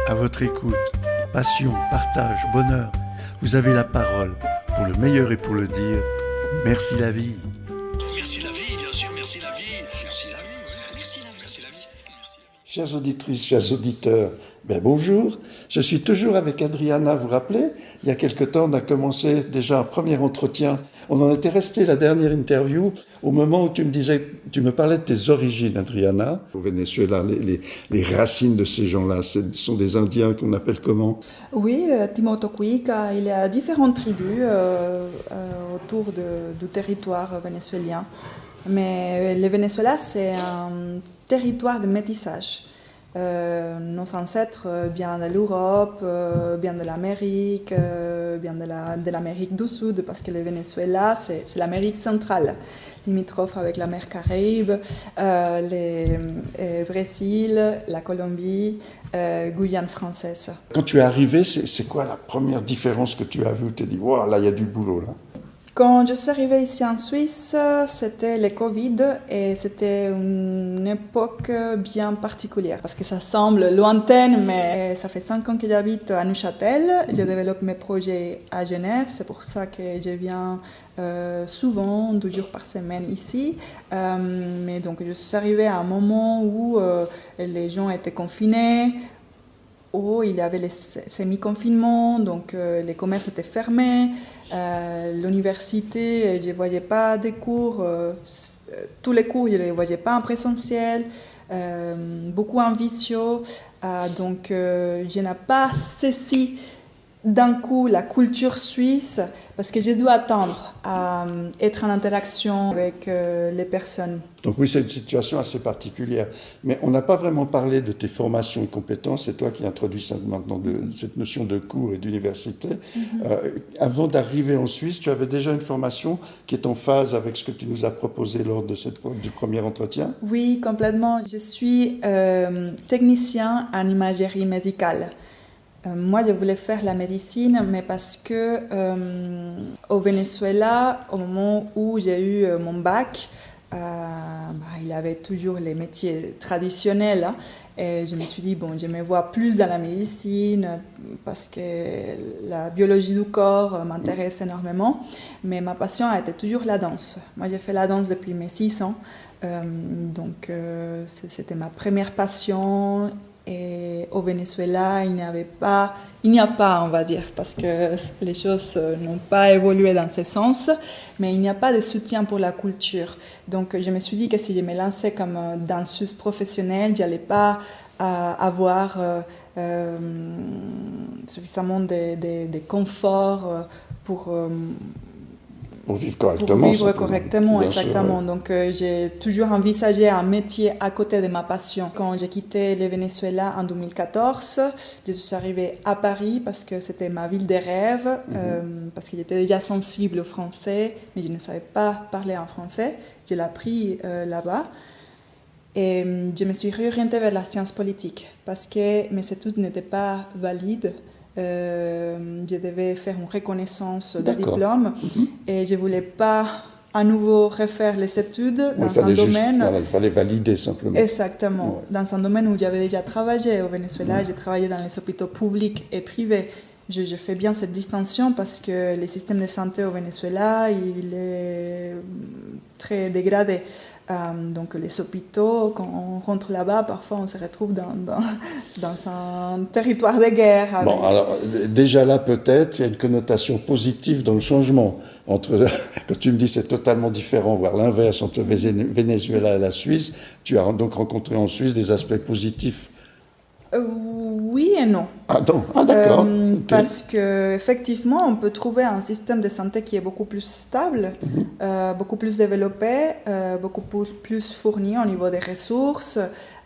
à votre écoute. Passion, partage, bonheur. Vous avez la parole pour le meilleur et pour le dire. Merci la vie. Merci la vie, bien sûr, merci la vie. Merci la vie, oui. Merci la vie. Merci la vie. Merci la vie. Chères auditrices, chers auditeurs, bonjour. Je suis toujours avec Adriana, vous vous rappelez? Il y a quelque temps, on a commencé déjà un premier entretien. On en était resté la dernière interview au moment où tu me parlais de tes origines, Adriana. Au Venezuela, les racines de ces gens-là, ce sont des Indiens qu'on appelle comment? Oui, Timotocuica, il y a différentes tribus autour du territoire vénézuélien. Mais le Venezuela, c'est un territoire de métissage. Nos ancêtres viennent de l'Europe, viennent de l'Amérique, viennent de l'Amérique du Sud, parce que le Venezuela, c'est l'Amérique centrale, limitrophe avec la mer Caraïbe, le Brésil, la Colombie, Guyane française. Quand tu es arrivé, c'est quoi la première différence que tu as vue? Tu t'es dit, wow, là, il y a du boulot, là. Quand je suis arrivée ici en Suisse, c'était le Covid et c'était une époque bien particulière parce que ça semble lointaine, mais ça fait 5 ans que j'habite à Neuchâtel. Je développe mes projets à Genève, c'est pour ça que je viens souvent, 2 jours par semaine ici. Mais donc je suis arrivée à un moment où les gens étaient confinés. Il y avait les semi-confinements, donc les commerces étaient fermés, l'université, je ne voyais pas des cours, tous les cours, je ne les voyais pas en présentiel, beaucoup en visio, donc je n'ai pas saisi d'un coup la culture suisse parce que j'ai dû attendre à être en interaction avec les personnes. Donc oui, c'est une situation assez particulière. Mais on n'a pas vraiment parlé de tes formations et compétences. C'est toi qui introduis ça maintenant cette notion de cours et d'université. Avant d'arriver en Suisse, tu avais déjà une formation qui est en phase avec ce que tu nous as proposé lors de du premier entretien? Oui, complètement. Je suis technicien en imagerie médicale. Moi, je voulais faire la médecine, mais parce que au Venezuela, au moment où j'ai eu mon bac, il y avait toujours les métiers traditionnels. Et je me suis dit, je me vois plus dans la médecine parce que la biologie du corps m'intéresse énormément. Mais ma passion a été toujours la danse. Moi, j'ai fait la danse depuis mes 6 ans. Donc, c'était ma première passion. Et au Venezuela, il n'y a pas, on va dire, parce que les choses n'ont pas évolué dans ce sens, mais il n'y a pas de soutien pour la culture. Donc, je me suis dit que si je me lançais comme danseuse professionnelle, je n'allais pas avoir suffisamment de confort pour vivre correctement. Exactement. Sûr, Donc, j'ai toujours envisagé un métier à côté de ma passion. Quand j'ai quitté le Venezuela en 2014, je suis arrivée à Paris parce que c'était ma ville de rêve, parce que j'étais déjà sensible au français, mais je ne savais pas parler en français. Je l'ai appris là-bas. Et je me suis réorientée vers la science politique parce que mes études n'étaient pas valides. Je devais faire une reconnaissance de diplôme et je ne voulais pas à nouveau refaire les études dans un domaine. Il fallait valider simplement. Exactement. Ouais. Dans un domaine où j'avais déjà travaillé au Venezuela, j'ai travaillé dans les hôpitaux publics et privés. Je fais bien cette distinction parce que le système de santé au Venezuela, il est très dégradé. Donc les hôpitaux, quand on rentre là-bas, parfois on se retrouve dans un territoire de guerre. Bon, alors déjà là peut-être, il y a une connotation positive dans le changement. Quand tu me dis c'est totalement différent, voire l'inverse entre le Venezuela et la Suisse, tu as donc rencontré en Suisse des aspects positifs. Oui et non. D'accord. Okay. Parce qu'effectivement, on peut trouver un système de santé qui est beaucoup plus stable, beaucoup plus développé, beaucoup plus fourni au niveau des ressources.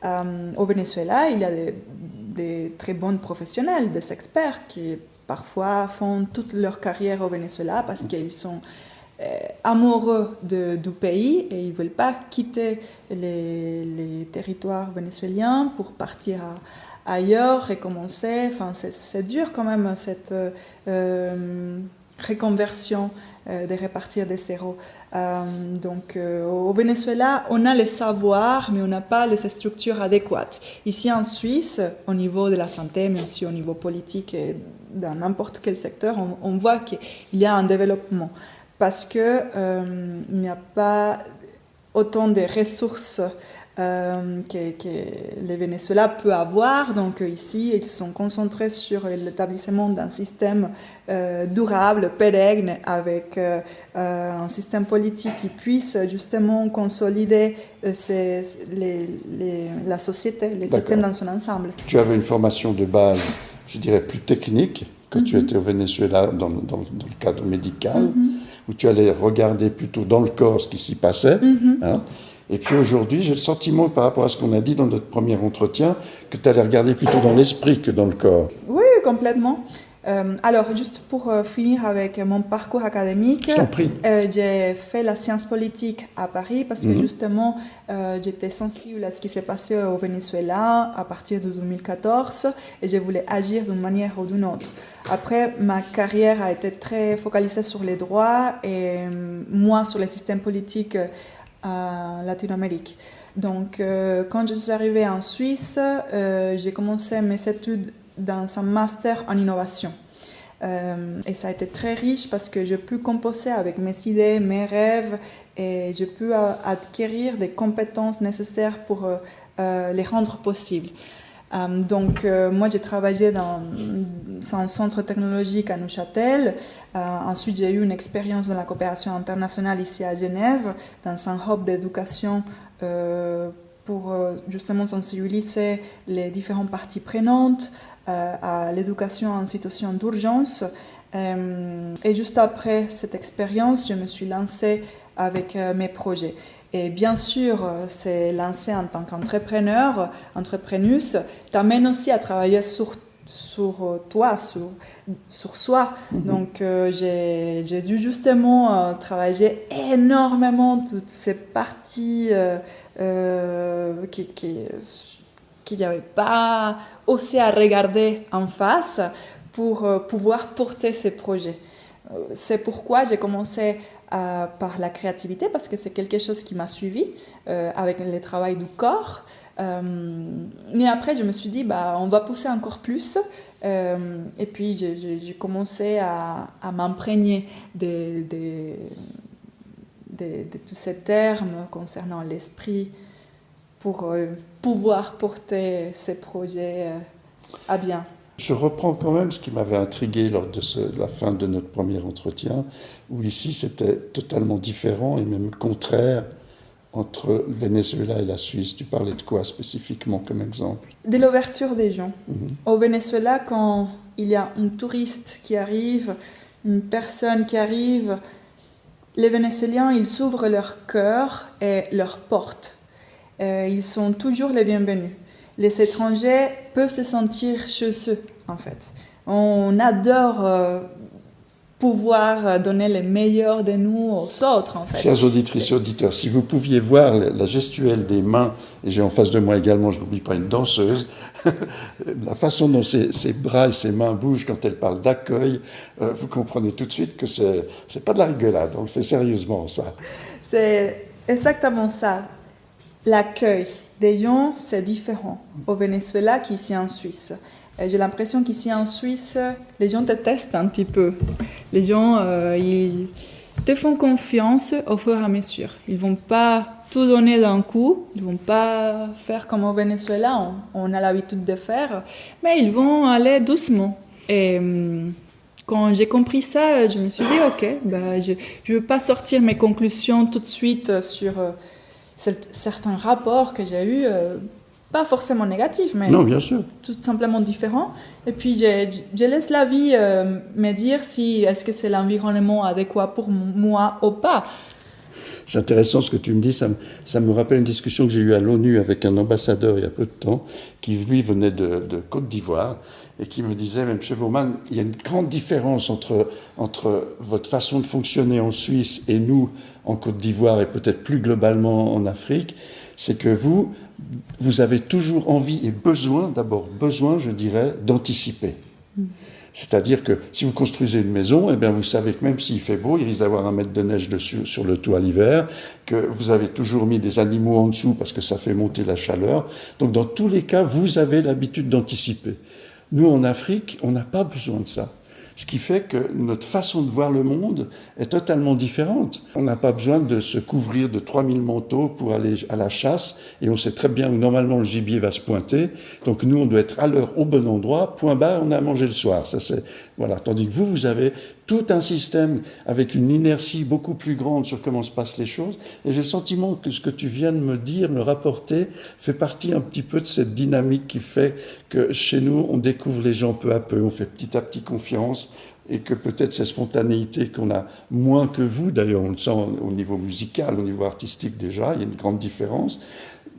Au Venezuela, il y a des très bons professionnels, des experts qui parfois font toute leur carrière au Venezuela parce qu'ils sont amoureux du pays et ils ne veulent pas quitter les territoires vénézuéliens pour partir ailleurs, recommencer. Enfin, c'est dur quand même reconversion, de repartir de zéro. Au Venezuela, on a les savoirs, mais on n'a pas les structures adéquates. Ici en Suisse, au niveau de la santé, mais aussi au niveau politique et dans n'importe quel secteur, on voit qu'il y a un développement parce que il n'y a pas autant de ressources que le Venezuela peut avoir. Donc ici, ils sont concentrés sur l'établissement d'un système durable, pérenne, avec un système politique qui puisse justement consolider la société, les systèmes dans son ensemble. Tu avais une formation de base, je dirais, plus technique, que tu étais au Venezuela dans le cadre médical, où tu allais regarder plutôt dans le corps ce qui s'y passait, hein. Et puis aujourd'hui, j'ai le sentiment, par rapport à ce qu'on a dit dans notre premier entretien, que tu allais regarder plutôt dans l'esprit que dans le corps. Oui, complètement. Alors, juste pour finir avec mon parcours académique, je t'en prie. J'ai fait la science politique à Paris parce que justement, j'étais sensible à ce qui s'est passé au Venezuela à partir de 2014 et je voulais agir d'une manière ou d'une autre. Après, ma carrière a été très focalisée sur les droits et moi sur les systèmes politiques à Latino-Amérique. Donc, quand je suis arrivée en Suisse, j'ai commencé mes études dans un master en innovation. Et ça a été très riche parce que j'ai pu composer avec mes idées, mes rêves, et j'ai pu acquérir des compétences nécessaires pour les rendre possibles. Moi, j'ai travaillé dans un centre technologique à Neuchâtel. Ensuite, j'ai eu une expérience dans la coopération internationale ici à Genève, dans un hub d'éducation pour justement sensibiliser les différentes parties prenantes à l'éducation en situation d'urgence. Et juste après cette expérience, je me suis lancée avec mes projets. Et bien sûr, c'est lancé en tant qu'entrepreneuse, t'amène aussi à travailler sur toi, sur soi. Donc, j'ai dû justement travailler énormément toutes ces parties qu'il n'y avait pas osé à regarder en face pour pouvoir porter ces projets. C'est pourquoi j'ai commencé par la créativité, parce que c'est quelque chose qui m'a suivi avec le travail du corps. Mais après, je me suis dit, on va pousser encore plus. Et puis, j'ai commencé à m'imprégner de tous ces termes concernant l'esprit pour pouvoir porter ces projets à bien. Je reprends quand même ce qui m'avait intrigué lors de la fin de notre premier entretien, où ici c'était totalement différent et même contraire entre le Venezuela et la Suisse. Tu parlais de quoi spécifiquement comme exemple? De l'ouverture des gens. Au Venezuela, quand il y a un touriste qui arrive, une personne qui arrive, les Vénézuéliens, ils s'ouvrent leur cœur et leurs portes. Ils sont toujours les bienvenus. Les étrangers peuvent se sentir chez eux, en fait. On adore pouvoir donner le meilleur de nous aux autres, en fait. Chers auditrices et auditeurs, si vous pouviez voir la gestuelle des mains, et j'ai en face de moi également, je n'oublie pas, une danseuse, la façon dont ses bras et ses mains bougent quand elle parle d'accueil, vous comprenez tout de suite que c'est pas de la rigolade, on le fait sérieusement, ça. C'est exactement ça. L'accueil des gens, c'est différent au Venezuela qu'ici en Suisse. J'ai l'impression qu'ici en Suisse, les gens te testent un petit peu. Les gens, ils te font confiance au fur et à mesure. Ils ne vont pas tout donner d'un coup. Ils ne vont pas faire comme au Venezuela, on a l'habitude de faire. Mais ils vont aller doucement. Et quand j'ai compris ça, je me suis dit, OK, je ne veux pas sortir mes conclusions tout de suite sur certains rapports que j'ai eus, pas forcément négatifs, mais non, bien sûr, tout simplement différents. Et puis, je laisse la vie me dire si est-ce que c'est l'environnement adéquat pour moi ou pas. C'est intéressant ce que tu me dis, ça me rappelle une discussion que j'ai eue à l'ONU avec un ambassadeur il y a peu de temps, qui lui venait de Côte d'Ivoire, et qui me disait, mais M. Baumann, il y a une grande différence entre votre façon de fonctionner en Suisse et nous en Côte d'Ivoire, et peut-être plus globalement en Afrique, c'est que vous avez toujours envie et besoin, je dirais, d'anticiper. C'est-à-dire que si vous construisez une maison, eh bien vous savez que même s'il fait beau, il risque d'avoir 1 mètre de neige dessus, sur le toit l'hiver, que vous avez toujours mis des animaux en dessous parce que ça fait monter la chaleur. Donc dans tous les cas, vous avez l'habitude d'anticiper. Nous, en Afrique, on n'a pas besoin de ça. Ce qui fait que notre façon de voir le monde est totalement différente. On n'a pas besoin de se couvrir de 3000 manteaux pour aller à la chasse, et on sait très bien où normalement le gibier va se pointer. Donc nous, on doit être à l'heure au bon endroit, point barre, on a mangé le soir. Ça, c'est, voilà. Tandis que vous avez tout un système avec une inertie beaucoup plus grande sur comment se passent les choses. Et j'ai le sentiment que ce que tu viens de me dire, me rapporter, fait partie un petit peu de cette dynamique qui fait que chez nous, on découvre les gens peu à peu, on fait petit à petit confiance, et que peut-être cette spontanéité qu'on a moins que vous, d'ailleurs on le sent au niveau musical, au niveau artistique déjà, il y a une grande différence.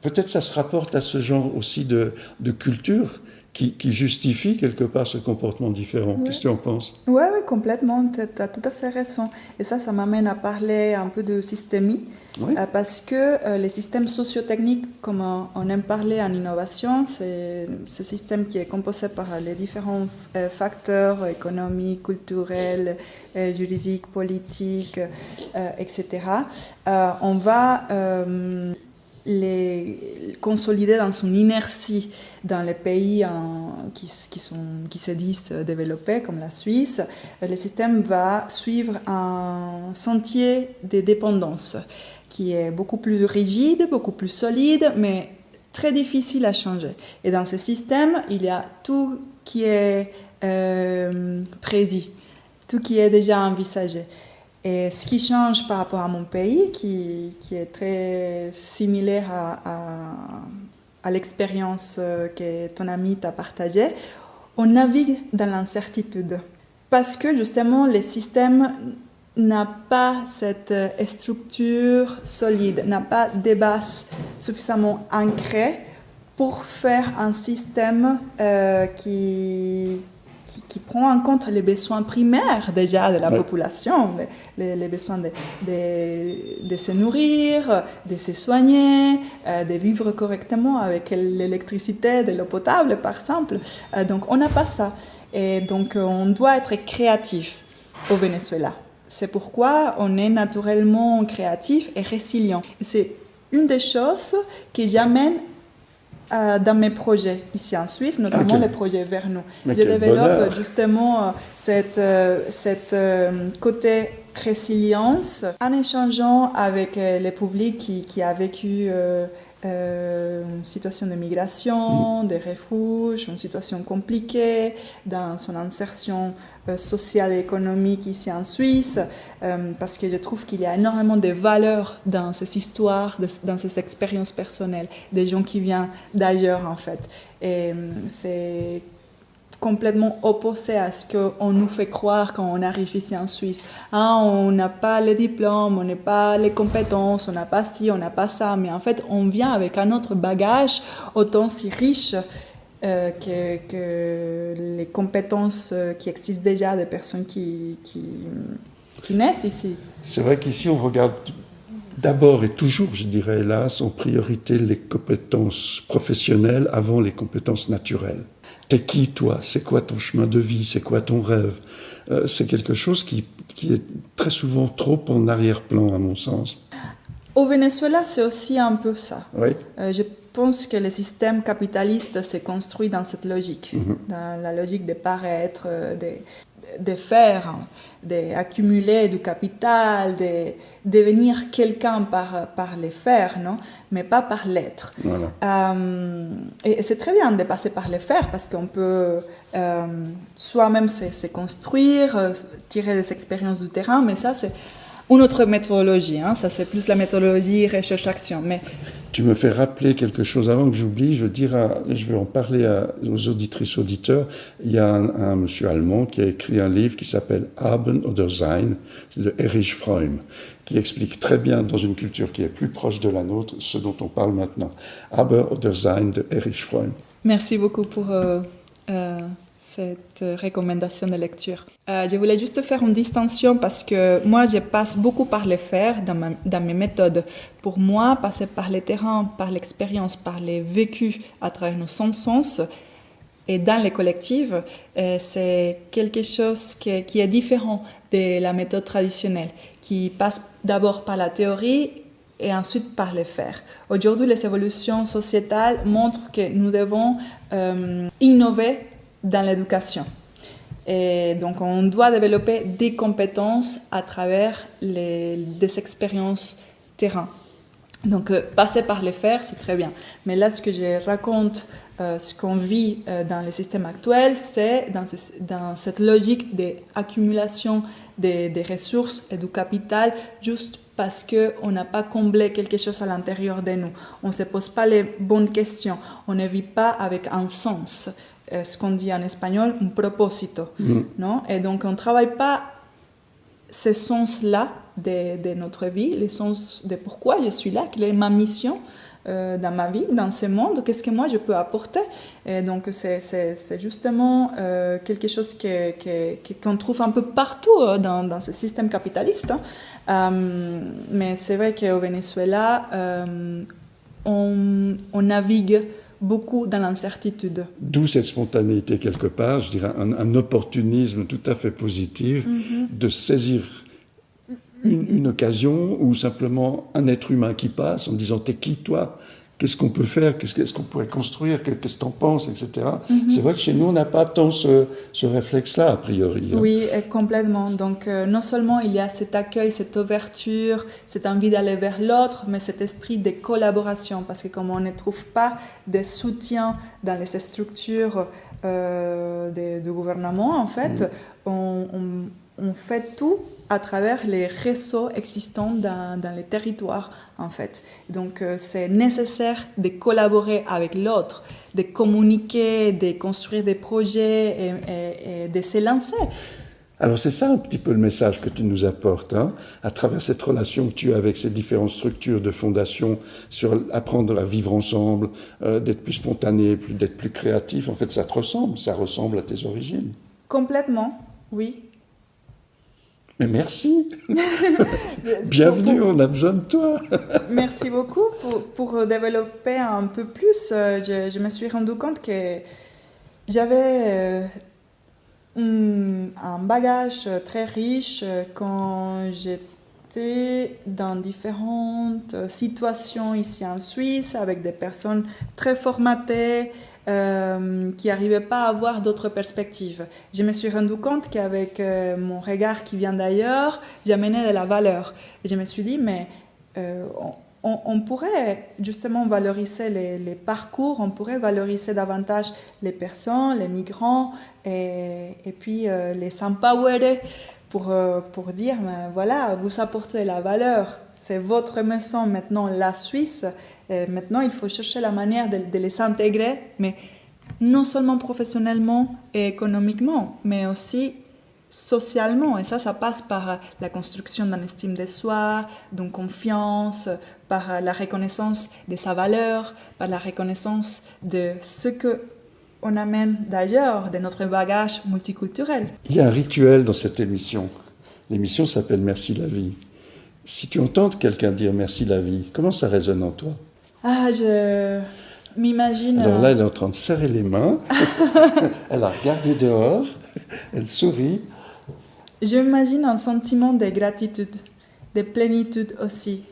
Peut-être ça se rapporte à ce genre aussi de culture qui justifie quelque part ce comportement différent. Oui. Qu'est-ce que tu en penses? Oui, oui, complètement, tu as tout à fait raison. Et ça m'amène à parler un peu de systémie, Oui. parce que les systèmes sociotechniques, comme on aime parler en innovation, c'est ce système qui est composé par les différents facteurs économiques, culturels, juridiques, politiques, etc. On va les consolider dans son inertie dans les pays qui se disent développés, comme la Suisse. Le système va suivre un sentier de dépendance qui est beaucoup plus rigide, beaucoup plus solide, mais très difficile à changer. Et dans ce système, il y a tout qui est prédit, tout qui est déjà envisagé. Et ce qui change par rapport à mon pays, qui est très similaire à l'expérience que ton ami t'a partagée, on navigue dans l'incertitude. Parce que justement, le système n'a pas cette structure solide, n'a pas des bases suffisamment ancrées pour faire un système qui prend en compte les besoins primaires déjà de la population, les besoins de se nourrir, de se soigner, de vivre correctement avec l'électricité, de l'eau potable par exemple. Donc on n'a pas ça. Et donc on doit être créatif au Venezuela. C'est pourquoi on est naturellement créatif et résilient. C'est une des choses que j'amène dans mes projets ici en Suisse, notamment les projets vers nous. Je développe justement cette côté résilience en échangeant avec le public qui a vécu une situation de migration, de refuge, une situation compliquée dans son insertion sociale et économique ici en Suisse, parce que je trouve qu'il y a énormément de valeurs dans ces histoires, dans ces expériences personnelles, des gens qui viennent d'ailleurs en fait. Et c'est complètement opposé à ce qu'on nous fait croire quand on arrive ici en Suisse. On n'a pas les diplômes, on n'a pas les compétences, on n'a pas ci, on n'a pas ça, mais en fait on vient avec un autre bagage autant si riche que les compétences qui existent déjà des personnes qui naissent ici. C'est vrai qu'ici on regarde d'abord et toujours, je dirais hélas, en priorité les compétences professionnelles avant les compétences naturelles. T'es qui, toi? C'est quoi ton chemin de vie? C'est quoi ton rêve? C'est quelque chose qui est très souvent trop en arrière-plan, à mon sens. Au Venezuela, c'est aussi un peu ça. Oui. Je pense que le système capitaliste s'est construit dans cette logique, dans la logique de paraître, de faire, d'accumuler du capital, de devenir quelqu'un par les faire, non? Mais pas par l'être. Voilà. Et c'est très bien de passer par les faire parce qu'on peut soi-même se construire, tirer des expériences du terrain, mais ça c'est une autre méthodologie, hein. Ça c'est plus la méthodologie recherche-action. Mais tu me fais rappeler quelque chose avant que j'oublie. Je vais en parler aux auditrices, auditeurs. Il y a un monsieur allemand qui a écrit un livre qui s'appelle Haben oder Sein, c'est de Erich Fromm, qui explique très bien dans une culture qui est plus proche de la nôtre ce dont on parle maintenant. Haben oder Sein de Erich Fromm. Merci beaucoup pour cette recommandation de lecture. Je voulais juste faire une distinction parce que moi, je passe beaucoup par les faire dans mes méthodes. Pour moi, passer par les terrains, par l'expérience, par les vécus à travers nos sens, et dans les collectifs, c'est quelque chose qui est différent de la méthode traditionnelle, qui passe d'abord par la théorie et ensuite par les faits. Aujourd'hui, les évolutions sociétales montrent que nous devons innover dans l'éducation. Et donc, on doit développer des compétences à travers des expériences terrain. Donc, passer par les faits, c'est très bien. Mais là, ce que je raconte, ce qu'on vit dans le système actuel, c'est dans cette logique d'accumulation des ressources et du capital, juste parce qu'on n'a pas comblé quelque chose à l'intérieur de nous. On ne se pose pas les bonnes questions. On ne vit pas avec un sens. Ce qu'on dit en espagnol, un propósito. Non? Et donc, on ne travaille pas ce sens-là de notre vie, le sens de pourquoi je suis là, quelle est ma mission dans ma vie, dans ce monde, qu'est-ce que moi je peux apporter. Et donc c'est justement quelque chose qu'on trouve un peu partout dans ce système capitaliste. Mais c'est vrai qu'au Venezuela, on navigue beaucoup dans l'incertitude. D'où cette spontanéité quelque part, je dirais un opportunisme tout à fait positif de saisir une occasion ou simplement un être humain qui passe en disant « t'es qui toi ? Qu'est-ce qu'on peut faire ? Qu'est-ce qu'on pourrait construire ? Qu'est-ce que t'en penses ?» etc. C'est vrai que chez nous, on n'a pas tant ce réflexe-là, a priori. Oui, complètement. Donc, non seulement il y a cet accueil, cette ouverture, cette envie d'aller vers l'autre, mais cet esprit de collaboration. Parce que comme on ne trouve pas de soutien dans les structures du gouvernement, en fait, on fait tout à travers les réseaux existants dans les territoires, en fait. Donc, c'est nécessaire de collaborer avec l'autre, de communiquer, de construire des projets et de se lancer. Alors, c'est ça un petit peu le message que tu nous apportes, à travers cette relation que tu as avec ces différentes structures de fondation, sur apprendre à vivre ensemble, d'être plus spontané, d'être plus créatif. En fait, ça ressemble à tes origines. Complètement, oui. Mais merci. Bienvenue, on a besoin de toi. Merci beaucoup pour développer un peu plus. Je me suis rendu compte que j'avais un bagage très riche quand j'étais dans différentes situations ici en Suisse avec des personnes très formatées, qui n'arrivaient pas à avoir d'autres perspectives. Je me suis rendu compte qu'avec mon regard qui vient d'ailleurs, j'amenais de la valeur. Et je me suis dit, mais on pourrait justement valoriser les parcours, on pourrait valoriser davantage les personnes, les migrants, et puis les empowerer pour dire, voilà, vous apportez la valeur, c'est votre maison maintenant, la Suisse. Maintenant, il faut chercher la manière de les intégrer, mais non seulement professionnellement et économiquement, mais aussi socialement. Et ça passe par la construction d'une estime de soi, d'une confiance, par la reconnaissance de sa valeur, par la reconnaissance de ce qu'on amène d'ailleurs, de notre bagage multiculturel. Il y a un rituel dans cette émission. L'émission s'appelle « Merci la vie ». Si tu entends quelqu'un dire « Merci la vie », comment ça résonne en toi ? Je m'imagine... Alors là, elle est en train de serrer les mains, elle a regardé dehors, elle sourit. Je m'imagine un sentiment de gratitude, de plénitude aussi,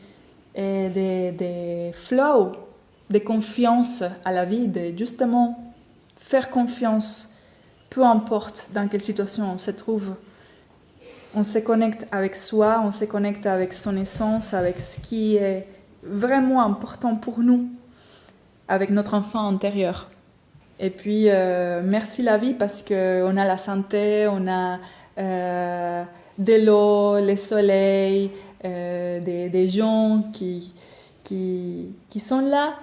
et de flow, de confiance à la vie, de justement faire confiance, peu importe dans quelle situation on se trouve. On se connecte avec soi, on se connecte avec son essence, avec ce qui est vraiment important pour nous, avec notre enfant intérieur. Et puis, merci la vie parce qu'on a la santé, on a de l'eau, le soleil, des gens qui sont là,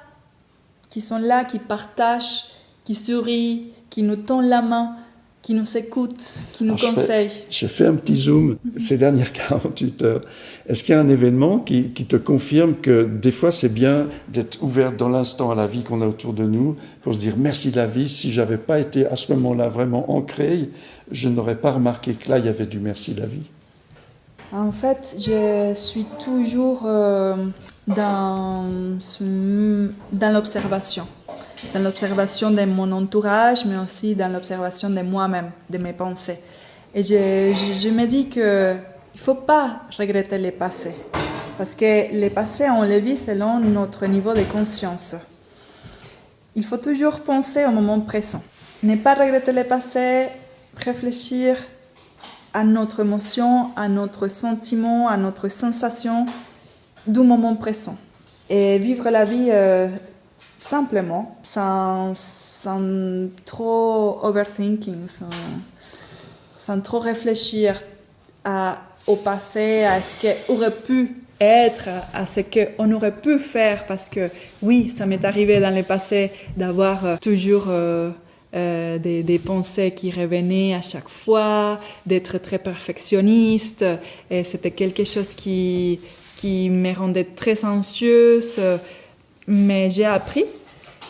qui partagent, qui sourient, qui nous tendent la main, qui nous écoutent, qui nous conseillent. Je fais un petit zoom ces dernières 48 heures. Est-ce qu'il y a un événement qui te confirme que des fois c'est bien d'être ouvert dans l'instant à la vie qu'on a autour de nous pour se dire merci la vie, si j'avais pas été à ce moment-là vraiment ancré, je n'aurais pas remarqué que là il y avait du merci la vie. En fait, je suis toujours dans l'observation. dans l'observation de mon entourage, mais aussi dans l'observation de moi-même, de mes pensées. Et je me dis qu'il ne faut pas regretter le passé, parce que le passé, on le vit selon notre niveau de conscience. Il faut toujours penser au moment présent. Ne pas regretter le passé, réfléchir à notre émotion, à notre sentiment, à notre sensation du moment présent. Et vivre la vie simplement, sans trop overthinking, sans trop réfléchir au passé, à ce qu'on aurait pu être, à ce qu'on aurait pu faire, parce que oui, ça m'est arrivé dans le passé d'avoir toujours des pensées qui revenaient à chaque fois, d'être très perfectionniste, et c'était quelque chose qui me rendait très anxieuse, mais j'ai appris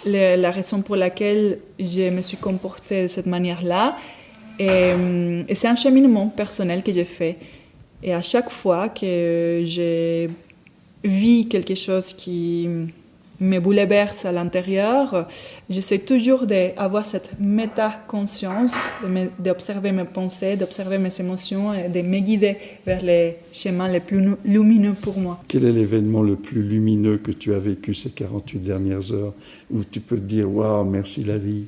la raison pour laquelle je me suis comportée de cette manière-là, et c'est un cheminement personnel que j'ai fait. Et à chaque fois que je vis quelque chose qui me bouleverse à l'intérieur, j'essaie toujours d'avoir cette méta-conscience, d'observer mes pensées, d'observer mes émotions et de me guider vers les chemins les plus lumineux pour moi. Quel est l'événement le plus lumineux que tu as vécu ces 48 dernières heures, où tu peux te dire « Waouh, merci la vie ».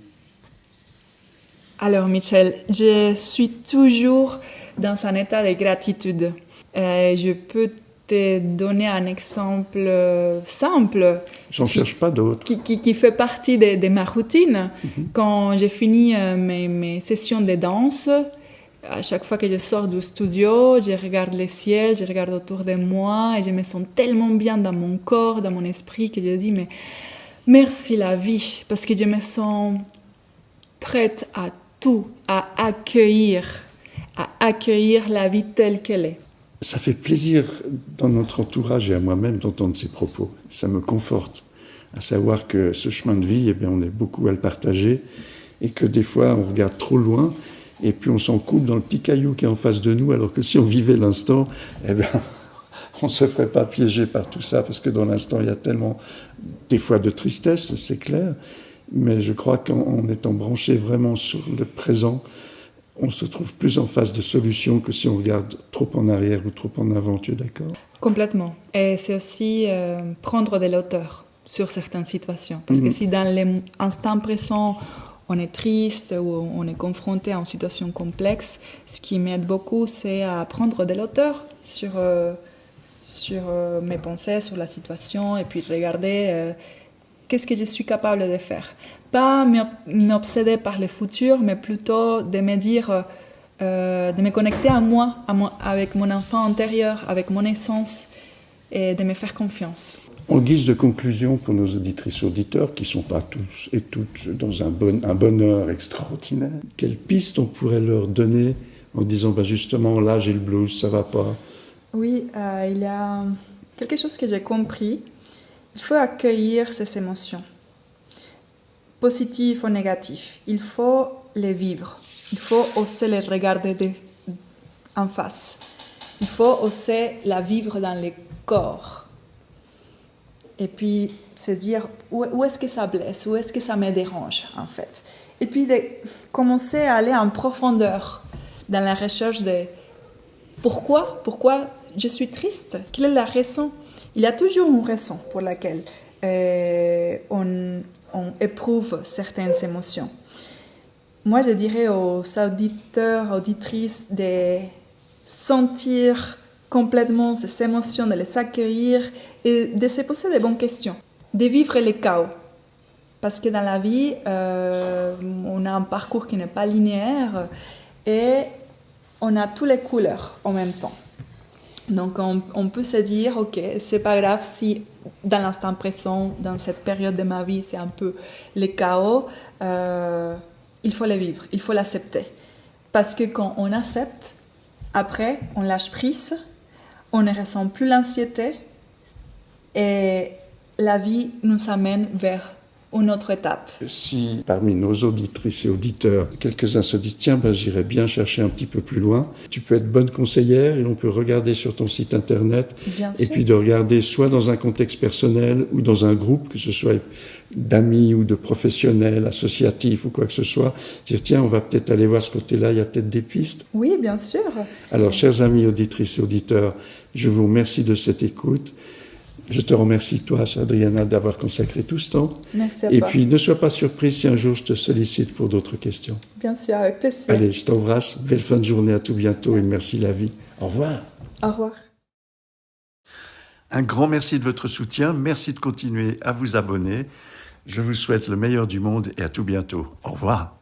Alors Michel, je suis toujours dans un état de gratitude. Je peux te donner un exemple simple. J'en cherche pas d'autres. Qui fait partie de ma routine. Quand j'ai fini mes sessions de danse, à chaque fois que je sors du studio, je regarde le ciel, je regarde autour de moi et je me sens tellement bien dans mon corps, dans mon esprit, que je dis mais merci la vie, parce que je me sens prête à tout, à accueillir la vie telle qu'elle est. Ça fait plaisir dans notre entourage et à moi-même d'entendre ces propos. Ça me conforte, à savoir que ce chemin de vie, eh bien, on est beaucoup à le partager et que des fois, on regarde trop loin et puis on s'en coupe dans le petit caillou qui est en face de nous, alors que si on vivait l'instant, eh bien, on ne se ferait pas piéger par tout ça, parce que dans l'instant, il y a tellement, des fois, de tristesse, c'est clair, mais je crois qu'en étant branché vraiment sur le présent, on se trouve plus en face de solutions que si on regarde trop en arrière ou trop en avant, tu es d'accord ? Complètement. Et c'est aussi prendre de la hauteur sur certaines situations. Parce que si dans l'instant présent, on est triste ou on est confronté à une situation complexe, ce qui m'aide beaucoup, c'est à prendre de la hauteur sur mes pensées, sur la situation, et puis regarder qu'est-ce que je suis capable de faire. Pas m'obséder par le futur, mais plutôt de me dire, de me connecter à moi, avec mon enfant intérieur, avec mon essence, et de me faire confiance. En guise de conclusion pour nos auditrices et auditeurs, qui ne sont pas tous et toutes dans un bonheur extraordinaire, quelle piste on pourrait leur donner en disant justement là j'ai le blues, ça ne va pas ? Oui, il y a quelque chose que j'ai compris. Il faut accueillir ces émotions, positives ou négatives. Il faut les vivre. Il faut oser les regarder en face. Il faut oser la vivre dans le corps. Et puis se dire où est-ce que ça blesse, où est-ce que ça me dérange en fait. Et puis de commencer à aller en profondeur dans la recherche de pourquoi je suis triste, quelle est la raison. Il y a toujours une raison pour laquelle on éprouve certaines émotions. Moi, je dirais aux auditeurs, auditrices de sentir complètement ces émotions, de les accueillir et de se poser de bonnes questions, de vivre le chaos. Parce que dans la vie, on a un parcours qui n'est pas linéaire et on a toutes les couleurs en même temps. Donc on peut se dire, ok, c'est pas grave si dans l'instant présent, dans cette période de ma vie, c'est un peu le chaos, il faut le vivre, il faut l'accepter. Parce que quand on accepte, après on lâche prise, on ne ressent plus l'anxiété et la vie nous amène vers une autre étape. Si parmi nos auditrices et auditeurs, quelques-uns se disent « Tiens, j'irais bien chercher un petit peu plus loin », tu peux être bonne conseillère et on peut regarder sur ton site internet Bien et sûr. puis de regarder soit dans un contexte personnel ou dans un groupe, que ce soit d'amis ou de professionnels, associatifs ou quoi que ce soit, dire « Tiens, on va peut-être aller voir ce côté-là, il y a peut-être des pistes ». Oui, bien sûr. Alors, chers amis auditrices et auditeurs, je vous remercie de cette écoute. Je te remercie, toi, Adriana, d'avoir consacré tout ce temps. Merci à Et toi. puis, ne sois pas surprise si un jour je te sollicite pour d'autres questions. Bien sûr, avec plaisir. Allez, je t'embrasse. Belle fin de journée, à tout bientôt et merci la vie. Au revoir. Au revoir. Un grand merci de votre soutien. Merci de continuer à vous abonner. Je vous souhaite le meilleur du monde et à tout bientôt. Au revoir.